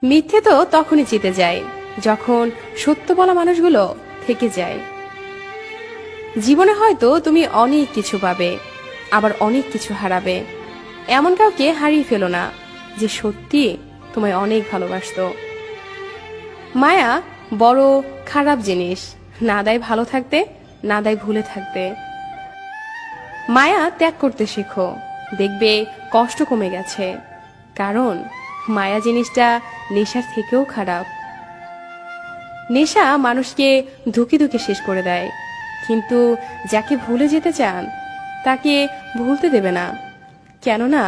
মিথ্যে তো তখনই জিতে যায় যখন সত্য বলা মানুষগুলো থেকে যায়। জীবনে হয়তো তুমি অনেক কিছু পাবে, আবার অনেক কিছু হারাবে। এমন কাউকে হারিয়ে ফেলো না যে সত্যি তোমায় অনেক ভালোবাসতো। মায়া বড় খারাপ জিনিস, না দেয় ভালো থাকতে, না দেয় ভুলে থাকতে। মায়া ত্যাগ করতে শেখো, দেখবে কষ্ট কমে গেছে। কারণ মায়া জিনিসটা নেশার থেকেও খারাপ। নেশা মানুষকে ধুকে ধুকে শেষ করে দেয়, কিন্তু যাকে ভুলে যেতে চান তাকে ভুলতে দেবে না। কেননা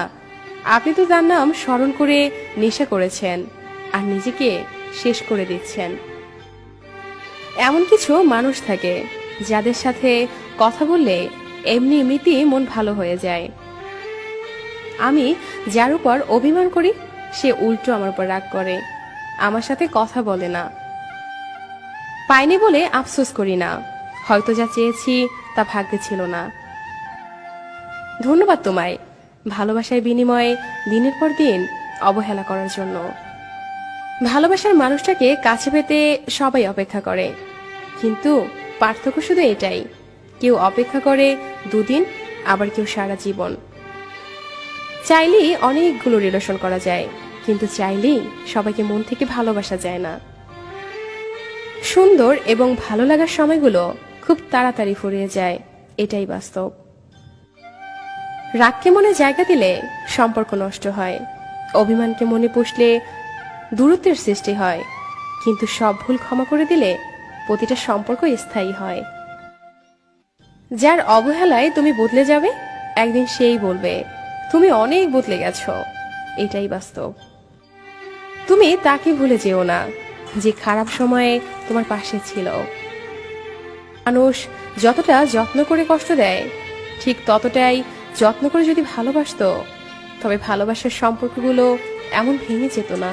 আপনি তো তার নাম স্মরণ করে নেশা করেছেন আর নিজেকে শেষ করে দিচ্ছেন। এমন কিছু মানুষ থাকে যাদের সাথে কথা বললে এমনি এমনিতেই মন ভালো হয়ে যায়। আমি যার উপর অভিমান করি সে উল্টো আমার উপর রাগ করে, আমার সাথে কথা বলে না। পাইনি বলে আফসোস করি না, হয়তো যা চেয়েছি তা ভাগ্যে ছিল না। ধন্যবাদ তোমায় ভালোবাসার বিনিময়ে দিনের পর দিন অবহেলা করার জন্য। ভালোবাসার মানুষটাকে কাছে পেতে সবাই অপেক্ষা করে, কিন্তু পার্থক্য শুধু এটাই, কেউ অপেক্ষা করে দুদিন, আবার কেউ সারা জীবন। চাইলেই অনেকগুলো রিলেশন করা যায়, কিন্তু চাইলেই সবাইকে মন থেকে ভালোবাসা যায় না। সুন্দর এবং ভালো লাগার সময়গুলো খুব তাড়াতাড়ি ফুরিয়ে যায়, এটাই বাস্তব। রাগকে মনে জায়গা দিলে সম্পর্ক নষ্ট হয়, অভিমানকে মনে পুষলে দূরত্বের সৃষ্টি হয়, কিন্তু সব ভুল ক্ষমা করে দিলে প্রতিটা সম্পর্ক স্থায়ী হয়। যার অবহেলায় তুমি বদলে যাবে, একদিন সেই বলবে তুমি অনেক বদলে গেছো, এটাই বাস্তব। তুমি তাকে ভুলে যেও না যে খারাপ সময়ে তোমার পাশে ছিল। মানুষ যতটা যত্ন করে কষ্ট দেয়, ঠিক ততটাই যত্ন করে যদি ভালোবাসতো, তবে ভালোবাসার সম্পর্কগুলো এমন ভেঙে যেত না।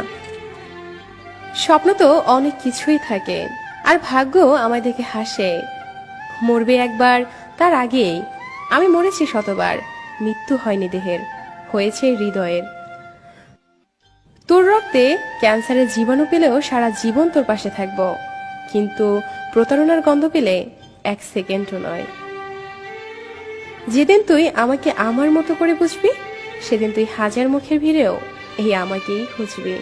স্বপ্ন তো অনেক কিছুই থাকে, আর ভাগ্য আমায় দেখে হাসে। মরবে একবার, তার আগেই আমি মরেছি শতবার, মৃত্যু হয়নি দেহের, হয়েছে হৃদয়ের। তোর রক্তে ক্যান্সারের জীবাণু পেলেও সারা জীবন তোর পাশে থাকবো, কিন্তু প্রতারণার গন্ধ পেলে এক সেকেন্ডও নয়। যেদিন তুই আমাকে আমার মতো করে বুঝবি, সেদিন তুই হাজার মুখের ভিড়েও এই আমাকেই খুঁজবি।